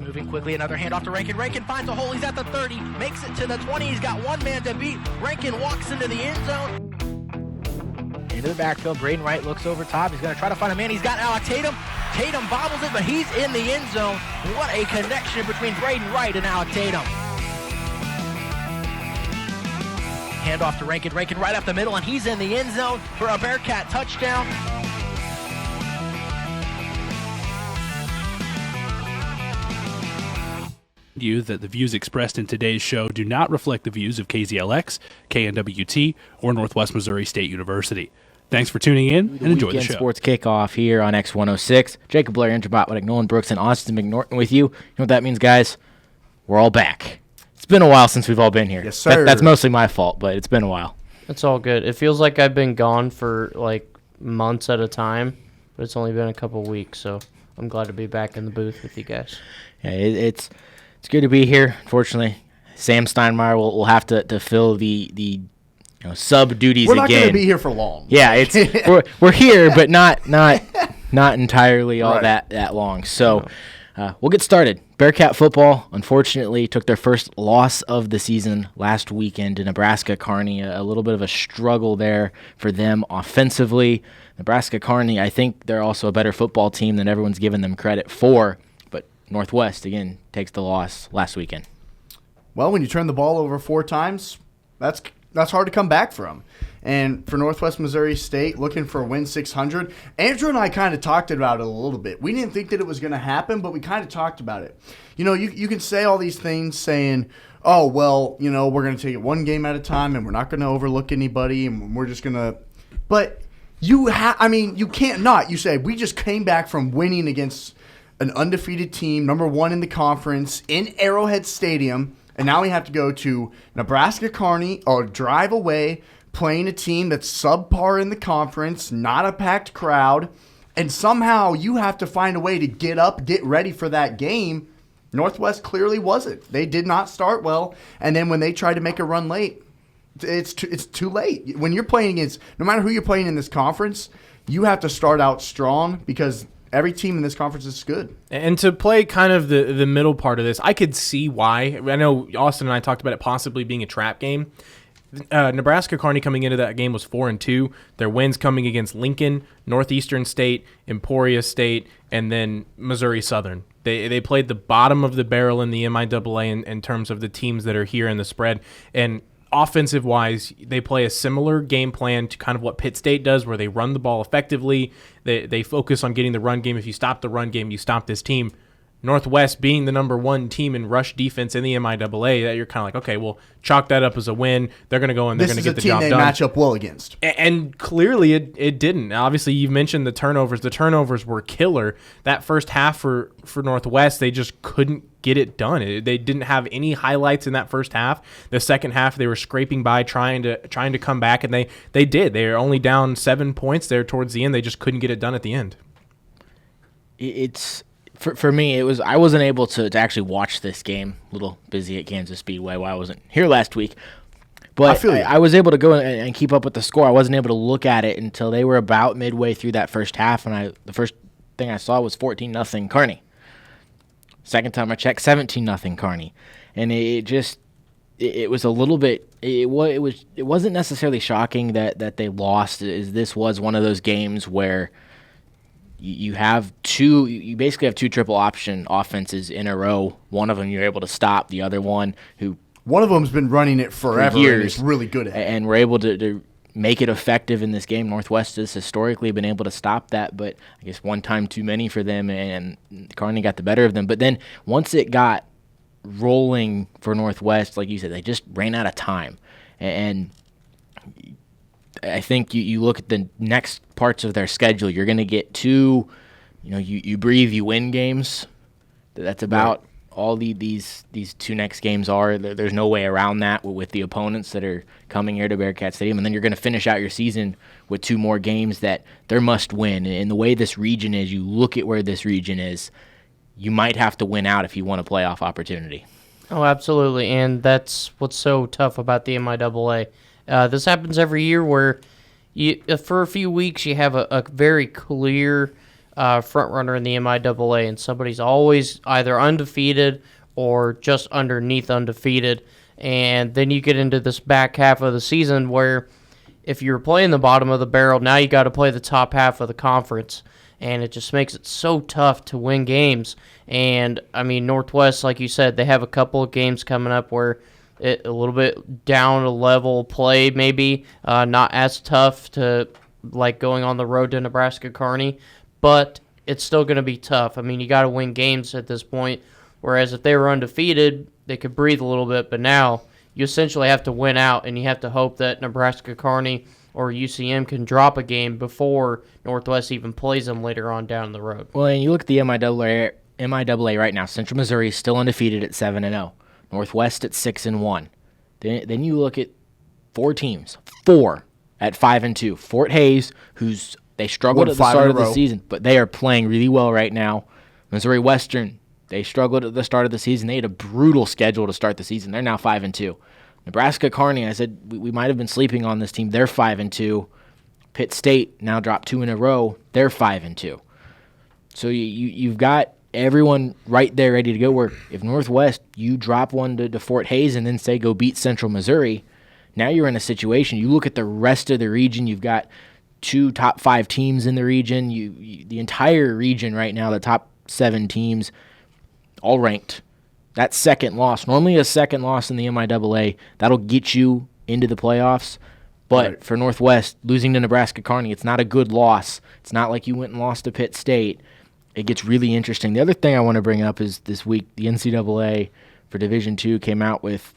moving quickly, another handoff to Rankin. Rankin finds a hole, he's at the 30, makes it to the 20, he's got one man to beat. Rankin walks into the end zone. Into the backfield, Braden Wright looks over top, he's going to try to find a man, he's got Alec Tatum. Tatum bobbles it, but he's in the end zone. What a connection between Braden Wright and Alec Tatum. Handoff to Rankin, Rankin right up the middle, and he's in the end zone for a Bearcat touchdown. You that the views expressed in today's show do not reflect the views of KZLX, KNWT, or Northwest Missouri State University. Thanks for tuning in and enjoy the show. Sports Kickoff here on X106. Jacob Blair, Andrew Botwick, Nolan Brooks, and Austin McNorton with you. You know what that means, guys? We're all back. It's been a while since we've all been here. Yes, sir. That's mostly my fault, but it's been a while. It's all good. It feels like I've been gone for like months at a time, but it's only been a couple weeks, so I'm glad to be back in the booth with you guys. Yeah, it's good to be here. Unfortunately, Sam Steinmeier will have to fill the sub duties again. We're not going to be here for long. Yeah, it's we're here, but not entirely all right. that long. So we'll get started. Bearcat football, unfortunately, took their first loss of the season last weekend to Nebraska Kearney. A little bit of a struggle there for them offensively. Nebraska Kearney, I think they're also a better football team than everyone's given them credit for. But Northwest, again, takes the loss last weekend. Well, when you turn the ball over 4 times, that's hard to come back from. And for Northwest Missouri State, looking for a win 600, Andrew and I kind of talked about it a little bit. We didn't think that it was going to happen, but we kind of talked about it. You know, you can say all these things saying, oh, well, we're going to take it one game at a time and we're not going to overlook anybody and we're just going to – but you can't not. You say, we just came back from winning against an undefeated team, number 1 in the conference, in Arrowhead Stadium, and now we have to go to Nebraska Kearney or drive away – playing a team that's subpar in the conference, not a packed crowd, and somehow you have to find a way to get up, get ready for that game. Northwest clearly wasn't. They did not start well, and then when they tried to make a run late, it's too late. When you're playing against, no matter who you're playing in this conference, you have to start out strong because every team in this conference is good. And to play kind of the middle part of this, I could see why. I know Austin and I talked about it possibly being a trap game. Nebraska Kearney coming into that game was 4-2. Their wins coming against Lincoln, Northeastern State, Emporia State, and then Missouri Southern. They played the bottom of the barrel in the MIAA in terms of the teams that are here in the spread. And offensive-wise, they play a similar game plan to kind of what Pitt State does, where they run the ball effectively. They focus on getting the run game. If you stop the run game, you stop this team. Northwest being the number 1 team in rush defense in the MIAA, that you're kind of like, okay, well, chalk that up as a win. They're going to go and they're going to get the job done. This is a team they match up well against. And clearly it didn't. Obviously, you mentioned the turnovers. The turnovers were killer. That first half for Northwest, they just couldn't get it done. They didn't have any highlights in that first half. The second half, they were scraping by, trying to come back, and they did. They were only down 7 points there towards the end. They just couldn't get it done at the end. It's... For me, I wasn't able to actually watch this game. A little busy at Kansas Speedway while I wasn't here last week. But I was able to go and keep up with the score. I wasn't able to look at it until they were about midway through that first half, and the first thing I saw was 14-0 Kearney. Second time I checked, 17-0 Kearney. And it was a little bit it wasn't necessarily shocking that they lost. This was one of those games where you basically have 2 triple option offenses in a row. One of them you're able to stop. The other one one of them's been running it forever for years, and is really good at it. And we're able to make it effective in this game. Northwest has historically been able to stop that, but I guess one time too many for them, and Kearney got the better of them. But then once it got rolling for Northwest, like you said, they just ran out of time. And I think you look at the next parts of their schedule, you're going to get 2, you breathe, you win games. That's about all these 2 next games are. There's no way around that with the opponents that are coming here to Bearcat Stadium. And then you're going to finish out your season with 2 more games that they're must win. And the way this region is, you look at where this region is, you might have to win out if you want a playoff opportunity. Oh, absolutely. And that's what's so tough about the MIAA. This happens every year where for a few weeks you have a very clear front runner in the MIAA, and somebody's always either undefeated or just underneath undefeated. And then you get into this back half of the season where if you're playing the bottom of the barrel, now you got to play the top half of the conference. And it just makes it so tough to win games. And, I mean, Northwest, like you said, they have a couple of games coming up where it a little bit down a level play maybe, not as tough to like going on the road to Nebraska Kearney, but it's still going to be tough. I mean, you got to win games at this point, whereas if they were undefeated, they could breathe a little bit, but now you essentially have to win out, and you have to hope that Nebraska Kearney or UCM can drop a game before Northwest even plays them later on down the road. Well, and you look at the MIAA right now. Central Missouri is still undefeated at 7-0. Northwest at 6-1. Then you look at four teams, four at 5-2. Fort Hays, they struggled at the start of the season, but they are playing really well right now. Missouri Western, they struggled at the start of the season. They had a brutal schedule to start the season. They're now 5-2. Nebraska Kearney, I said we might have been sleeping on this team. They're 5-2. Pitt State now dropped 2 in a row. They're 5-2. So you've got everyone right there ready to go. Where if Northwest, you drop one to Fort Hays and then say go beat Central Missouri, now you're in a situation. You look at the rest of the region. You've got 2 top 5 teams in the region. The entire region right now, the top 7 teams, all ranked. That second loss, normally a second loss in the MIAA, that'll get you into the playoffs. But Right. for Northwest, losing to Nebraska Kearney, it's not a good loss. It's not like you went and lost to Pitt State. It gets really interesting. The other thing I want to bring up is this week, the NCAA for Division II came out with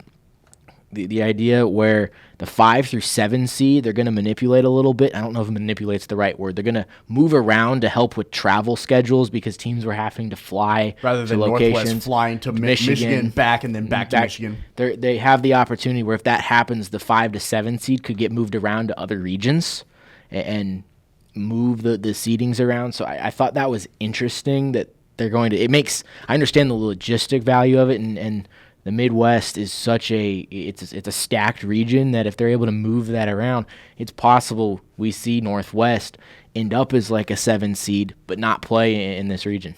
the idea where the 5 through 7 seed, they're going to manipulate a little bit. I don't know if manipulate's the right word. They're going to move around to help with travel schedules because teams were having to fly Rather than to locations. Northwest flying to Michigan back and then back to Michigan. They have the opportunity where if that happens, the 5 to 7 seed could get moved around to other regions and move the seedings around. So I thought that was interesting that they're going to. It makes I understand the logistic value of it, and the Midwest is such it's a stacked region that if they're able to move that around, it's possible we see Northwest end up as like a 7 seed but not play in this region.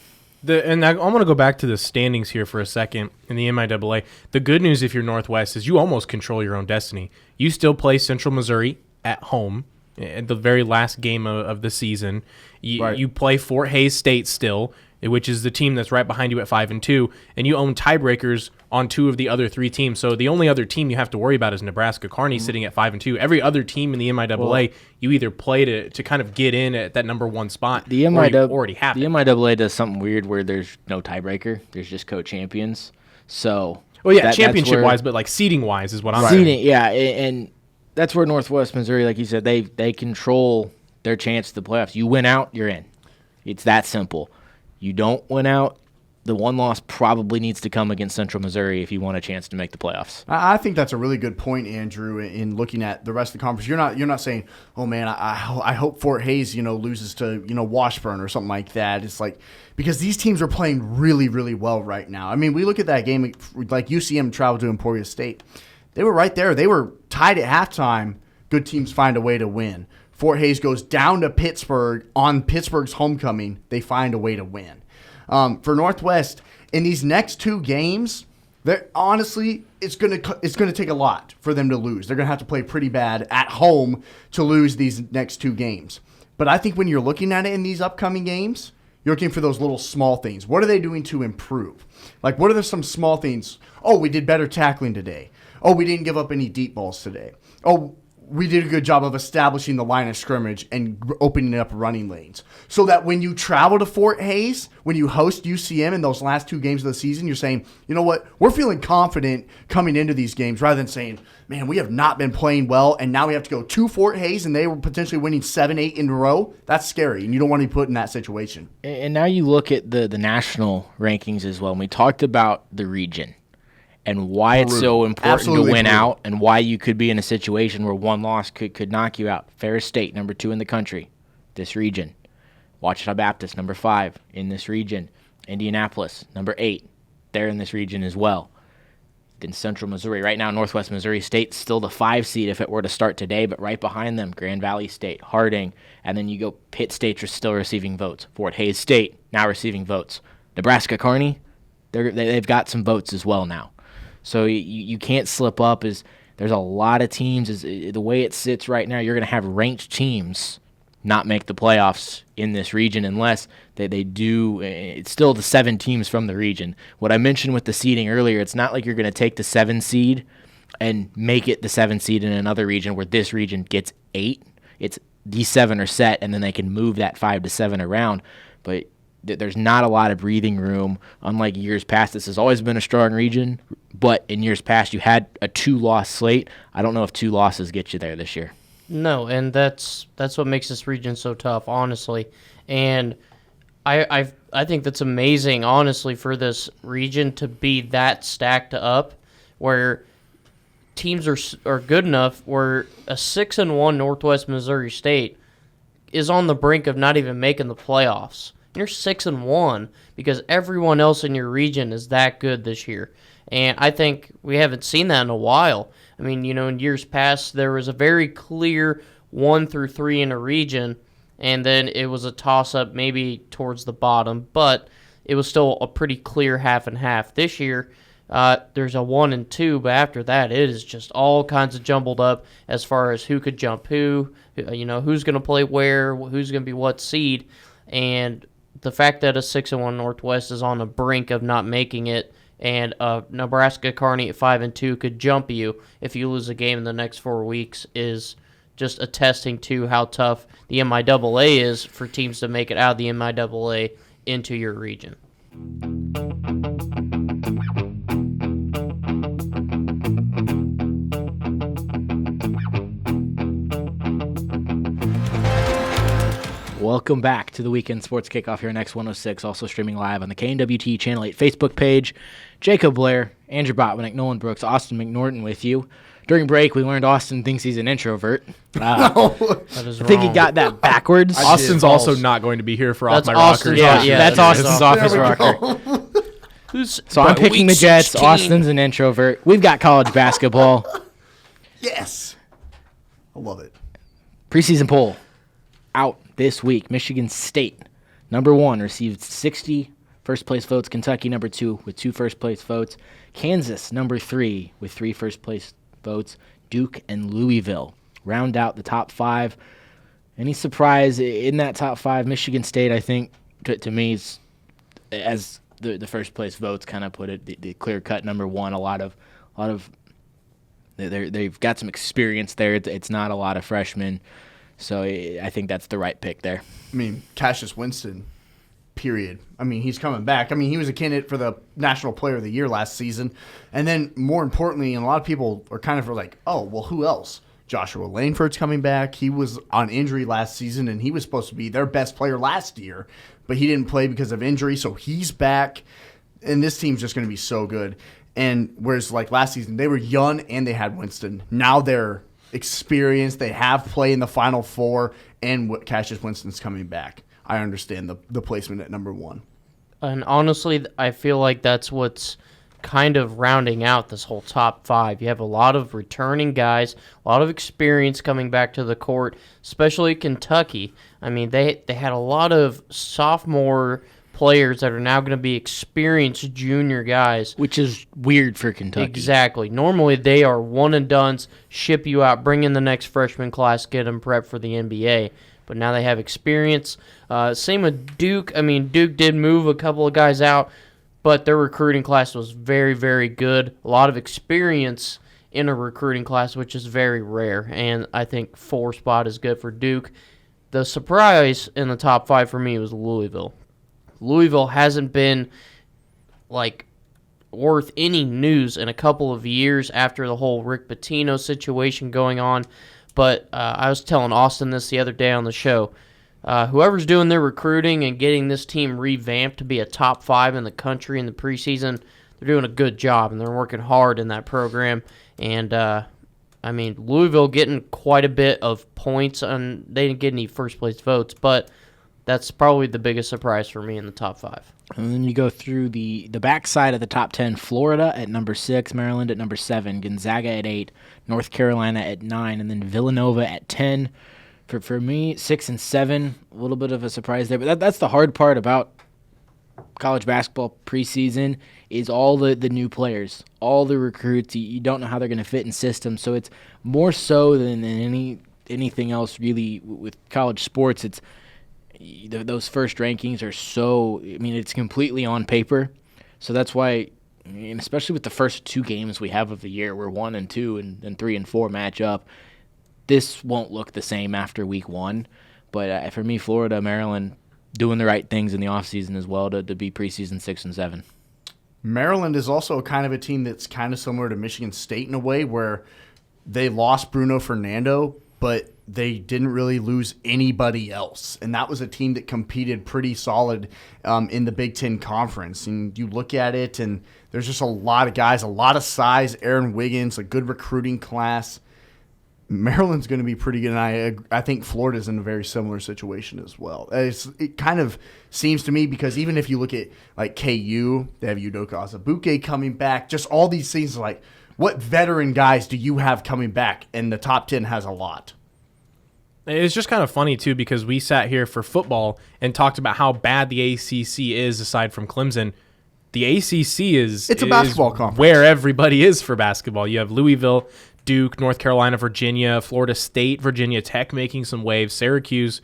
And I want to go back to the standings here for a second in the MIAA. The good news if you're Northwest is you almost control your own destiny. You still play Central Missouri at home at the very last game of the season. You play Fort Hays State still, which is the team that's right behind you at 5-2, and you own tiebreakers on 2 of the other 3 teams. So the only other team you have to worry about is Nebraska Kearney sitting at 5-2. Every other team in the MIAA, you either play to kind of get in at that number 1 spot, or you already have the it. MIAA does something weird where there's no tiebreaker. There's just co-champions. So Well, yeah, championship-wise, but like seeding-wise is what I'm seeding, saying. yeah, and that's where Northwest Missouri, like you said, they control their chance to the playoffs. You win out, you're in. It's that simple. You don't win out, the one loss probably needs to come against Central Missouri if you want a chance to make the playoffs. I think that's a really good point, Andrew, in looking at the rest of the conference. You're not saying, oh man, I hope Fort Hays loses to Washburn or something like that. It's like because these teams are playing really, really well right now. I mean, we look at that game like UCM traveled to Emporia State. They were right there. They were tied at halftime. Good teams find a way to win. Fort Hays goes down to Pittsburgh on Pittsburgh's homecoming. They find a way to win. For Northwest, in these next 2 games, honestly, it's gonna take a lot for them to lose. They're gonna have to play pretty bad at home to lose these next 2 games. But I think when you're looking at it in these upcoming games, you're looking for those little small things. What are they doing to improve? Like, what are some small things? Oh, we did better tackling today. Oh, we didn't give up any deep balls today. Oh, we did a good job of establishing the line of scrimmage and opening up running lanes. So that when you travel to Fort Hays, when you host UCM in those last 2 games of the season, you're saying, you know what, we're feeling confident coming into these games rather than saying, man, we have not been playing well and now we have to go to Fort Hays and they were potentially winning 7-8 in a row. That's scary and you don't want to be put in that situation. And now you look at the national rankings as well. And we talked about the region and why it's so important Absolutely to win brutal. out and why you could be in a situation where one loss could knock you out. Ferris State, number 2 in the country, this region. Ouachita Baptist, number 5 in this region. Indianapolis, number 8, they're in this region as well. in Central Missouri. Right now, Northwest Missouri State's still the 5 seed if it were to start today, but right behind them, Grand Valley State, Harding, and then you go Pitt State are still receiving votes. Fort Hays State now receiving votes. Nebraska Kearney, they've got some votes as well now. So you can't slip up. There's a lot of teams. The way it sits right now, you're going to have ranked teams not make the playoffs in this region unless they do. It's still the 7 teams from the region. What I mentioned with the seeding earlier, it's not like you're going to take the 7 seed and make it the 7 seed in another region where this region gets 8. It's these 7 are set, and then they can move that 5 to 7 around. But there's not a lot of breathing room. Unlike years past, this has always been a strong region, but in years past you had a 2-loss slate. I don't know if 2 losses get you there this year. No, and that's what makes this region so tough, honestly. And I think that's amazing, honestly, for this region to be that stacked up, where teams are good enough where a 6-1 Northwest Missouri State is on the brink of not even making the playoffs. You're 6-1 because everyone else in your region is that good this year. And I think we haven't seen that in a while. I mean, in years past, there was a very clear 1 through 3 in a region, and then it was a toss-up maybe towards the bottom, but it was still a pretty clear half and half. This year, there's a 1 and 2, but after that, it is just all kinds of jumbled up as far as who could jump who, who's going to play where, who's going to be what seed, and the fact that a 6-1 Northwest is on the brink of not making it, and Nebraska Kearney at 5-2 could jump you if you lose a game in the next 4 weeks is just attesting to how tough the MIAA is for teams to make it out of the MIAA into your region. Welcome back to the Weekend Sports Kickoff here on X106, also streaming live on the KNWT Channel 8 Facebook page. Jacob Blair, Andrew Botwinick, Nolan Brooks, Austin McNorton with you. During break, we learned Austin thinks he's an introvert. That is I think he wrong. got that backwards. Austin's also not going to be here for Off That's My Austin's Rocker. office. That's Austin's office There we rocker. go. So I'm picking the Jets. Austin's an introvert. We've got college basketball. Yes. I love it. Preseason poll out this week. Michigan State, number 1, received 60 first-place votes. Kentucky, number 2, with 2 first-place votes. Kansas, number 3, with 3 first-place votes. Duke and Louisville round out the top 5. Any surprise in that top 5? Michigan State, I think, to me, is, as the first-place votes kind of put it, the clear-cut number 1. A lot of they've got some experience there. It's not a lot of freshmen. So I think that's the right pick there. I mean, Cassius Winston, period. I mean, he's coming back. I mean, he was a candidate for the National Player of the Year last season. And then, more importantly, and a lot of people are kind of like, oh, well, who else? Joshua Langford's coming back. He was on injury last season, and he was supposed to be their best player last year. But he didn't play because of injury, so he's back. And this team's just going to be so good. And whereas, like, last season, they were young and they had Winston. Now they're experienced. They have played in the Final Four, and Cassius Winston's coming back. I understand the placement at number 1. And honestly, I feel like that's what's kind of rounding out this whole top 5. You have a lot of returning guys, a lot of experience coming back to the court, especially Kentucky. I mean, they had a lot of sophomore players that are now going to be experienced junior guys. Which is weird for Kentucky. Exactly. Normally, they are one-and-dones, ship you out, bring in the next freshman class, get them prepped for the NBA. But now they have experience. Same with Duke. I mean, Duke did move a couple of guys out, but their recruiting class was very, very good. A lot of experience in a recruiting class, which is very rare. And I think 4 spot is good for Duke. The surprise in the top 5 for me was Louisville. Louisville hasn't been, worth any news in a couple of years after the whole Rick Pitino situation going on. But I was telling Austin this the other day on the show. Whoever's doing their recruiting and getting this team revamped to be a top 5 in the country in the preseason, they're doing a good job, and they're working hard in that program. And, Louisville getting quite a bit of points, and they didn't get any first-place votes, but that's probably the biggest surprise for me in the top 5. And then you go through the backside of the top 10, Florida at number 6, Maryland at number 7, Gonzaga at 8, North Carolina at 9, and then Villanova at 10. For me, 6 and 7, a little bit of a surprise there. But that's the hard part about college basketball preseason is all the new players, all the recruits. You don't know how they're going to fit in systems. So it's more so than anything else really with college sports. It's those first rankings are so, I mean, it's completely on paper. So that's why, and especially with the first 2 games we have of the year, where 1 and 2 and 3 and 4 match up, this won't look the same after week 1. But for me, Florida, Maryland, doing the right things in the offseason as well to be preseason 6 and 7. Maryland is also kind of a team that's kind of similar to Michigan State in a way where they lost Bruno Fernando, but they didn't really lose anybody else. And that was a team that competed pretty solid in the Big Ten Conference. And you look at it, and there's just a lot of guys, a lot of size. Aaron Wiggins, a good recruiting class. Maryland's going to be pretty good, and I think Florida's in a very similar situation as well. It kind of seems to me, because even if you look at like KU, they have Udoka Azubuike coming back, just all these things, like what veteran guys do you have coming back? And the top 10 has a lot. It's just kind of funny, too, because we sat here for football and talked about how bad the ACC is aside from Clemson. The ACC it's a basketball conference where everybody is for basketball. You have Louisville, Duke, North Carolina, Virginia, Florida State, Virginia Tech making some waves. Syracuse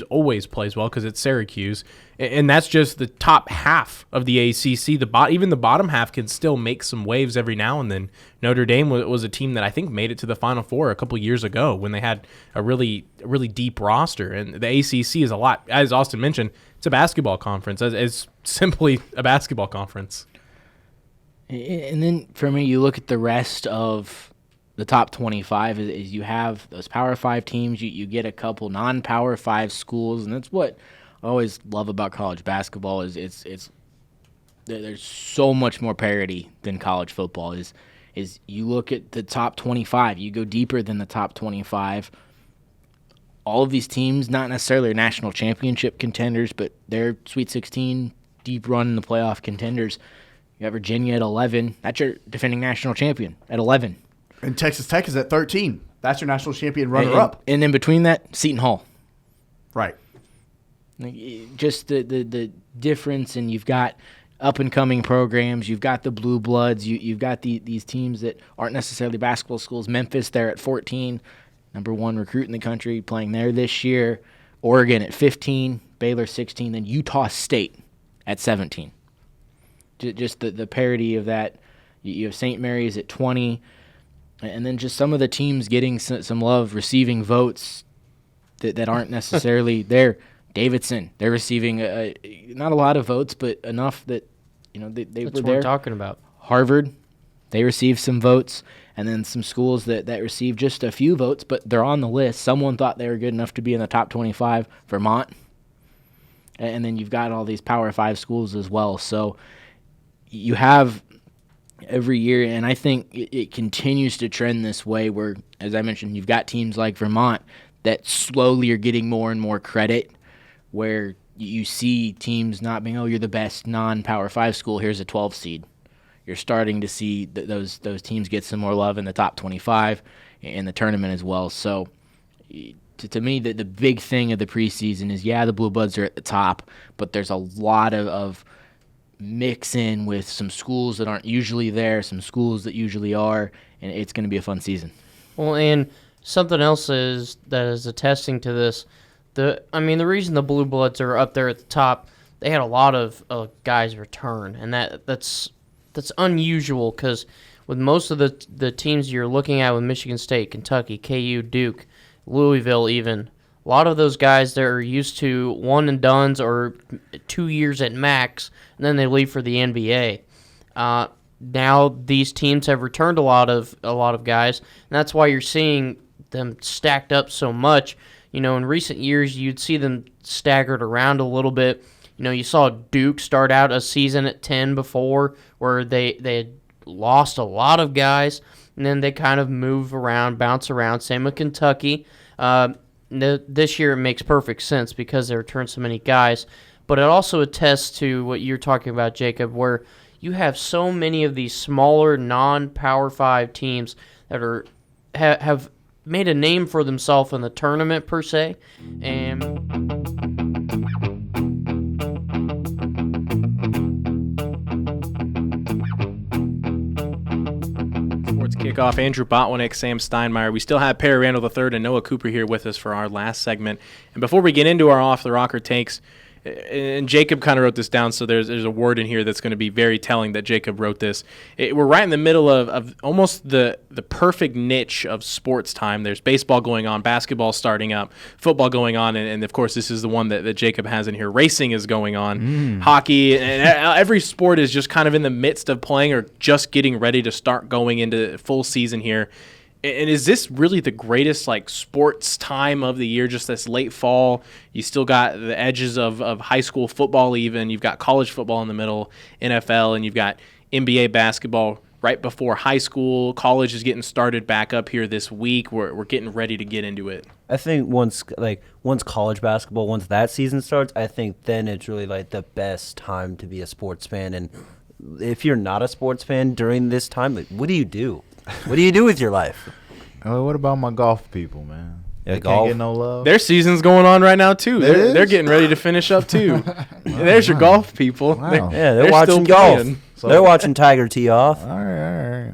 always plays well because it's Syracuse. And that's just the top half of the ACC. Even the bottom half can still make some waves every now and then. Notre Dame was a team that I think made it to the Final Four a couple years ago when they had a really deep roster. And the ACC is a lot, as Austin mentioned, it's a basketball conference. It's simply a basketball conference. And then for me, you look at the rest of the top 25 is you have those Power 5 teams. You get a couple non-Power 5 schools, and that's what I always love about college basketball is there's so much more parity than college football is you look at the top 25, you go deeper than the top 25. All of these teams, not necessarily national championship contenders, but they're Sweet 16, deep run in the playoff contenders. You have Virginia at 11. That's your defending national champion at 11. And Texas Tech is at 13. That's your national champion runner-up. And in between that, Seton Hall. Right. Just the difference, and you've got up-and-coming programs. You've got the Blue Bloods. You've got these teams that aren't necessarily basketball schools. Memphis, they're at 14, number 1 recruit in the country, playing there this year. Oregon at 15, Baylor 16, then Utah State at 17. Just the parity of that. You have St. Mary's at 20, and then just some of the teams getting some love, receiving votes that aren't necessarily there. Davidson, they're receiving not a lot of votes, but enough that they That's were there. what we're talking about. Harvard, they received some votes, and then some schools that received just a few votes, but they're on the list. Someone thought they were good enough to be in the top 25, Vermont. And then you've got all these Power 5 schools as well. So you have every year, and I think it continues to trend this way where, as I mentioned, you've got teams like Vermont that slowly are getting more and more credit, where you see teams not being, you're the best non-Power 5 school, here's a 12 seed. You're starting to see those teams get some more love in the top 25 in the tournament as well. So to me, the big thing of the preseason is, the Blue Bloods are at the top, but there's a lot of mix in with some schools that aren't usually there, some schools that usually are, and it's going to be a fun season. Well, and something else that is attesting to this. The reason the Blue Bloods are up there at the top, they had a lot of guys return, and that's unusual because with most of the teams you're looking at with Michigan State, Kentucky, KU, Duke, Louisville even, a lot of those guys that are used to one and dones or 2 years at max, and then they leave for the NBA. Now these teams have returned a lot of guys, and that's why you're seeing them stacked up so much. In recent years, you'd see them staggered around a little bit. You saw Duke start out a season at 10 before, where they had lost a lot of guys, and then they kind of move around, bounce around. Same with Kentucky. This year it makes perfect sense because they returned so many guys. but it also attests to what you're talking about, Jacob, where you have so many of these smaller non-Power 5 teams that are have made a name for themselves in the tournament per se, and Sports Kickoff, Andrew Botwinick, Sam Steinmeier. We still have Perry Randall III and Noah Cooper here with us for our last segment. And before we get into our off-the-rocker takes, and Jacob kind of wrote this down, so there's a word in here that's going to be very telling that Jacob wrote this. We're right in the middle of almost the perfect niche of sports time. There's baseball going on, basketball starting up, football going on, and of course this is the one that Jacob has in here. Racing is going on, hockey, and every sport is just kind of in the midst of playing or just getting ready to start going into full season here. And is this really the greatest sports time of the year, just this late fall? You still got the edges of high school football even. You've got college football in the middle, NFL, and you've got NBA basketball right before high school. College is getting started back up here this week. We're getting ready to get into it. I think once college basketball, once that season starts, I think then it's really the best time to be a sports fan. And if you're not a sports fan during this time, what do you do? What do you do with your life? What about my golf people, man? Yeah, they golf? can't get no love. Their season's going on right now too. They're getting ready to finish up too. There's your golf people. Wow. They're watching still golf. playing. So- They're watching Tiger tee off. All right.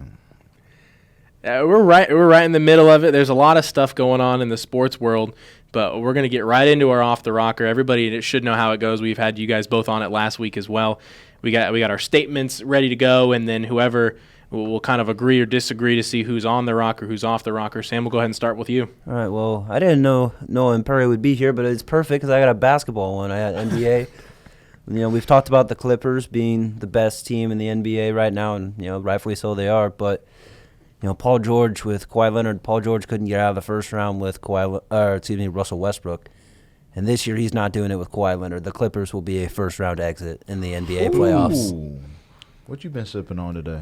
We're right in the middle of it. There's a lot of stuff going on in the sports world, but we're going to get right into our off the rocker. Everybody should know how it goes. We've had you guys both on it last week as well. We got our statements ready to go, and then whoever will kind of agree or disagree to see who's on the rocker, who's off the rocker. Sam, we'll go ahead and start with you. All right, well, I didn't know Noah and Perry would be here, but it's perfect because I got a basketball one. I had NBA. We've talked about the Clippers being the best team in the NBA right now, and, rightfully so they are. But, Paul George with Kawhi Leonard, Paul George couldn't get out of the first round with Russell Westbrook. And this year he's not doing it with Kawhi Leonard. The Clippers will be a first-round exit in the NBA playoffs. Ooh. What you been sipping on today?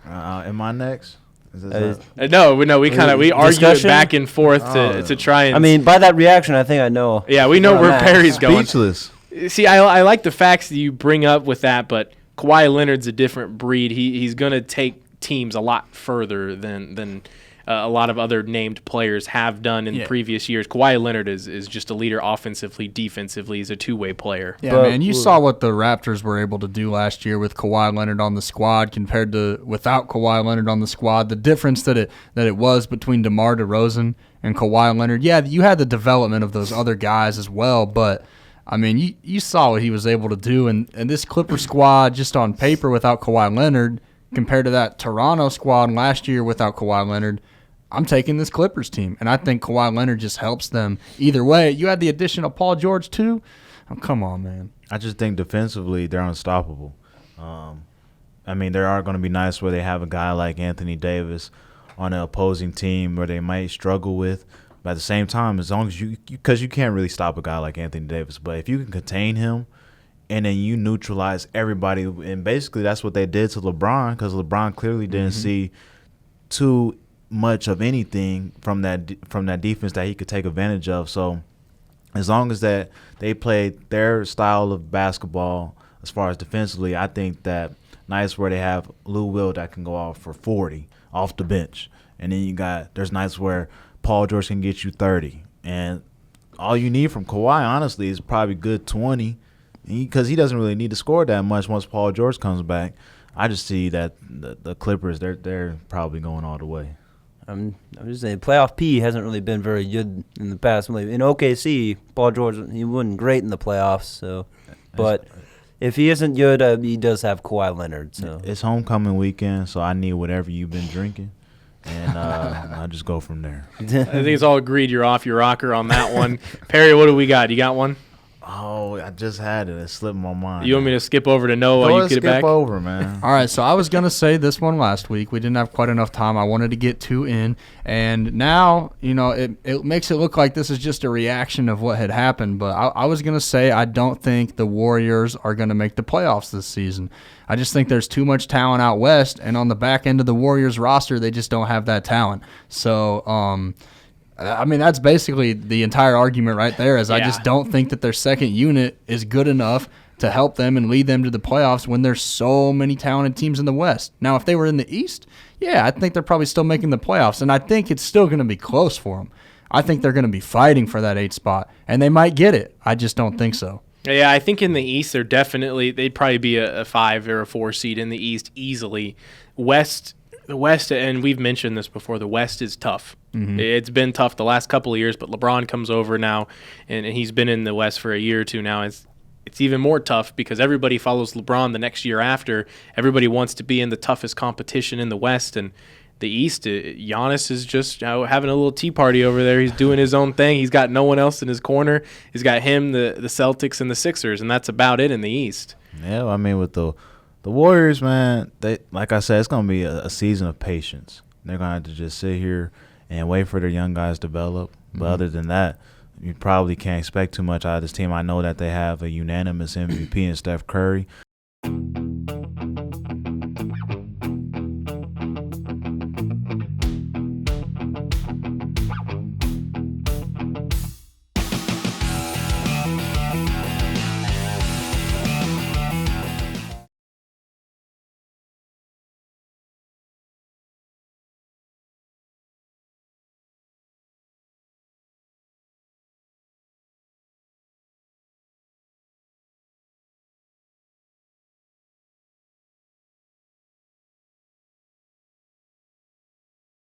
Am I next? No, we argue it discussion? back and forth to try and. I mean, by that reaction, I think I know. Yeah, we know where Perry's going. Speechless. See, I like the facts that you bring up with that, but Kawhi Leonard's a different breed. He's going to take teams a lot further than a lot of other named players have done in previous years. Kawhi Leonard is just a leader offensively, defensively. He's a two-way player. Yeah, man, you saw what the Raptors were able to do last year with Kawhi Leonard on the squad compared to without Kawhi Leonard on the squad. The difference that it was between DeMar DeRozan and Kawhi Leonard. Yeah, you had the development of those other guys as well, but I mean, you saw what he was able to do, and this Clipper squad just on paper without Kawhi Leonard compared to that Toronto squad last year without Kawhi Leonard, I'm taking this Clippers team, and I think Kawhi Leonard just helps them either way. You had the addition of Paul George too. Oh, come on, man. I just think defensively they're unstoppable. I mean, there are going to be nights where they have a guy like Anthony Davis on an opposing team where they might struggle with. But at the same time, as long as because you can't really stop a guy like Anthony Davis, but if you can contain him and then you neutralize everybody, and basically that's what they did to LeBron, because LeBron clearly didn't see too much of anything from that defense that he could take advantage of. So as long as that they played their style of basketball as far as defensively, I think that nights where they have Lou Will that can go off for 40 off the bench, and then there's nights where Paul George can get you 30, and all you need from Kawhi honestly is probably good 20, because he doesn't really need to score that much once Paul George comes back. I just see that the Clippers, they're probably going all the way. I'm just saying, playoff P hasn't really been very good in the past. In OKC, Paul George, he wasn't great in the playoffs. So, but if he isn't good, he does have Kawhi Leonard. So it's homecoming weekend, so I need whatever you've been drinking, and I'll just go from there. I think it's all agreed you're off your rocker on that one. Perry, what do we got? You got one? Oh, I just had it. It slipped my mind. You want me to skip over to Noah? Go You get it back? skip over, man. All right, so I was going to say this one last week. We didn't have quite enough time. I wanted to get two in. And now, it makes it look like this is just a reaction of what had happened. But I was going to say I don't think the Warriors are going to make the playoffs this season. I just think there's too much talent out west. And on the back end of the Warriors roster, they just don't have that talent. So, I mean, that's basically the entire argument right there. I just don't think that their second unit is good enough to help them and lead them to the playoffs when there's so many talented teams in the West. Now, if they were in the East, I think they're probably still making the playoffs, and I think it's still going to be close for them. I think they're going to be fighting for that 8 spot, and they might get it. I just don't think so. Yeah, I think in the East, they'd probably be a 5 or a 4 seed in the East easily. The West, and we've mentioned this before, the West is tough. Mm-hmm. It's been tough the last couple of years, but LeBron comes over now, and he's been in the West for a year or two now. It's even more tough because everybody follows LeBron the next year after. Everybody wants to be in the toughest competition in the West, and the East, Giannis is just having a little tea party over there. He's doing his own thing. He's got no one else in his corner. He's got him, the Celtics, and the Sixers, and that's about it in the East. Yeah, I mean, with the Warriors, man, like I said, it's going to be a season of patience. They're going to have to just sit here and wait for their young guys to develop. But other than that, you probably can't expect too much out of this team. I know that they have a unanimous MVP in Steph Curry,